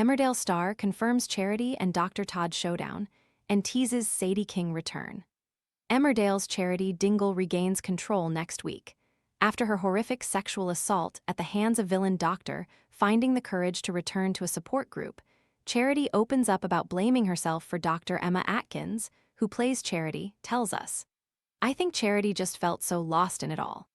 Emmerdale star confirms Charity and Dr. Todd showdown, and teases Sadie King return. Emmerdale's Charity Dingle regains control next week, after her horrific sexual assault at the hands of villain Doctor, finding the courage to return to a support group. Charity opens up about blaming herself for Dr. Emma Atkins, who plays Charity, tells us, "I think Charity just felt so lost in it all.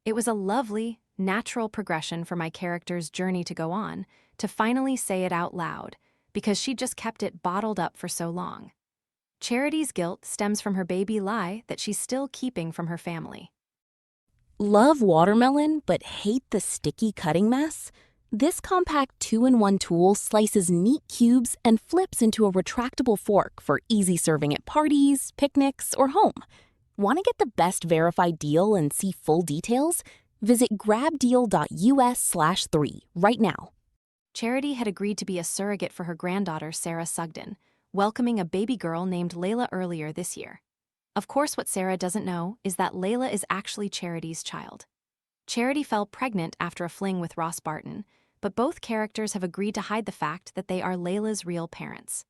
It was a lovely, natural progression for my character's journey to go on, to finally say it out loud, because she just kept it bottled up for so long." Charity's guilt stems from her baby lie that she's still keeping from her family. Love watermelon but hate the sticky cutting mess? This compact 2-in-1 tool slices neat cubes and flips into a retractable fork for easy serving at parties, picnics, or home. Want to get the best verified deal and see full details? Visit grabdeal.us/3 right now. Charity had agreed to be a surrogate for her granddaughter Sarah Sugden, welcoming a baby girl named Layla earlier this year. Of course, what Sarah doesn't know is that Layla is actually Charity's child. Charity fell pregnant after a fling with Ross Barton, but both characters have agreed to hide the fact that they are Layla's real parents.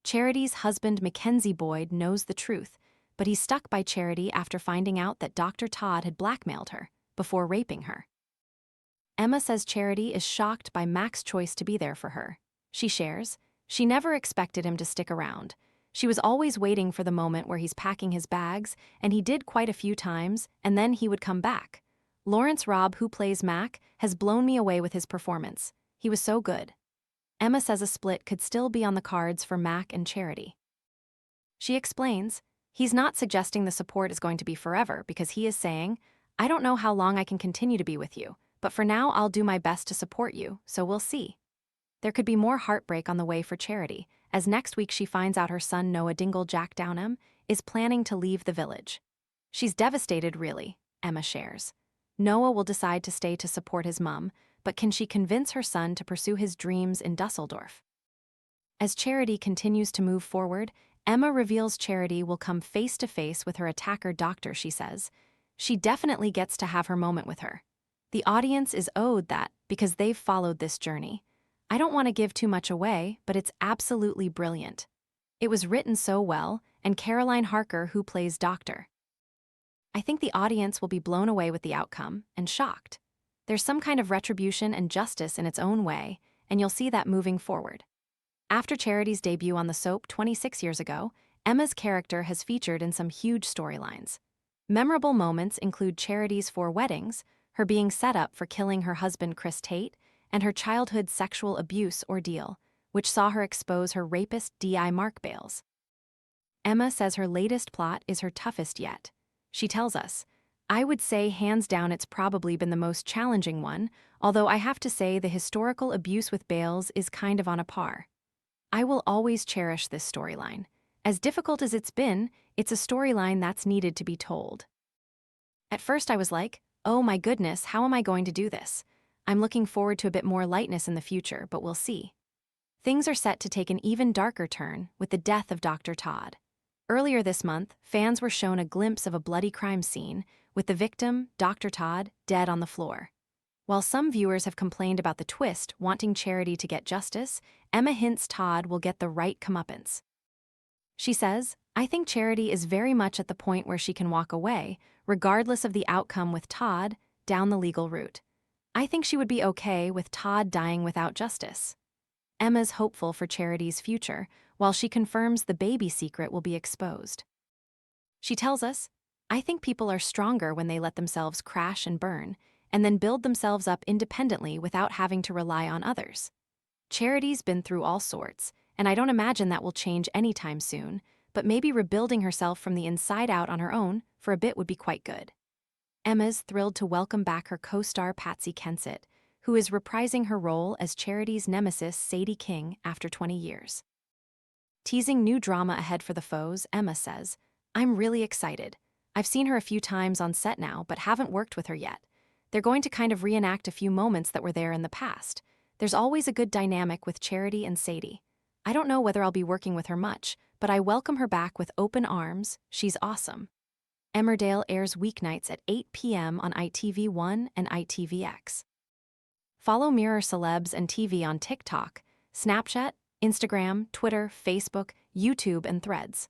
Charity's husband Mackenzie Boyd knows the truth, but he's stuck by Charity after finding out that Dr. Todd had blackmailed her before raping her. Emma says Charity is shocked by Mac's choice to be there for her. She shares, she never expected him to stick around. She was always waiting for the moment where he's packing his bags, and he did quite a few times, and then he would come back. Lawrence Robb, who plays Mac, has blown me away with his performance. He was so good. Emma says a split could still be on the cards for Mac and Charity. She explains, he's not suggesting the support is going to be forever because he is saying, "I don't know how long I can continue to be with you, but for now I'll do my best to support you, so we'll see." There could be more heartbreak on the way for Charity, as next week she finds out her son Noah Dingle Jack Downham is planning to leave the village. She's devastated, really, Emma shares. Noah will decide to stay to support his mum, but can she convince her son to pursue his dreams in Dusseldorf? As Charity continues to move forward, Emma reveals Charity will come face to face with her attacker Doctor, she says. She definitely gets to have her moment with her. The audience is owed that because they've followed this journey. I don't want to give too much away, but it's absolutely brilliant. It was written so well, and Caroline Harker, who plays Doctor. I think the audience will be blown away with the outcome and shocked. There's some kind of retribution and justice in its own way, and you'll see that moving forward. After Charity's debut on the soap 26 years ago, Emma's character has featured in some huge storylines. Memorable moments include Charity's 4 weddings, her being set up for killing her husband Chris Tate, and her childhood sexual abuse ordeal, which saw her expose her rapist D.I. Mark Bales. Emma says her latest plot is her toughest yet. She tells us, "I would say hands down it's probably been the most challenging one, although I have to say the historical abuse with Bales is kind of on a par. I will always cherish this storyline. As difficult as it's been, it's a storyline that's needed to be told." At first I was like, oh my goodness, how am I going to do this? I'm looking forward to a bit more lightness in the future, but we'll see. Things are set to take an even darker turn with the death of Dr. Todd. Earlier this month, fans were shown a glimpse of a bloody crime scene, with the victim, Dr. Todd, dead on the floor. While some viewers have complained about the twist, wanting Charity to get justice, Emma hints Todd will get the right comeuppance. She says, "I think Charity is very much at the point where she can walk away, regardless of the outcome with Todd, down the legal route. I think she would be okay with Todd dying without justice." Emma's hopeful for Charity's future, while she confirms the baby secret will be exposed. She tells us, "I think people are stronger when they let themselves crash and burn, and then build themselves up independently without having to rely on others. Charity's been through all sorts, and I don't imagine that will change anytime soon, but maybe rebuilding herself from the inside out on her own for a bit would be quite good." Emma's thrilled to welcome back her co-star Patsy Kensit, who is reprising her role as Charity's nemesis Sadie King after 20 years. Teasing new drama ahead for the foes, Emma says, "I'm really excited. I've seen her a few times on set now, but haven't worked with her yet. They're going to kind of reenact a few moments that were there in the past. There's always a good dynamic with Charity and Sadie. I don't know whether I'll be working with her much, but I welcome her back with open arms. She's awesome." Emmerdale airs weeknights at 8 p.m. on ITV1 and ITVX. Follow Mirror Celebs and TV on TikTok, Snapchat, Instagram, Twitter, Facebook, YouTube, and Threads.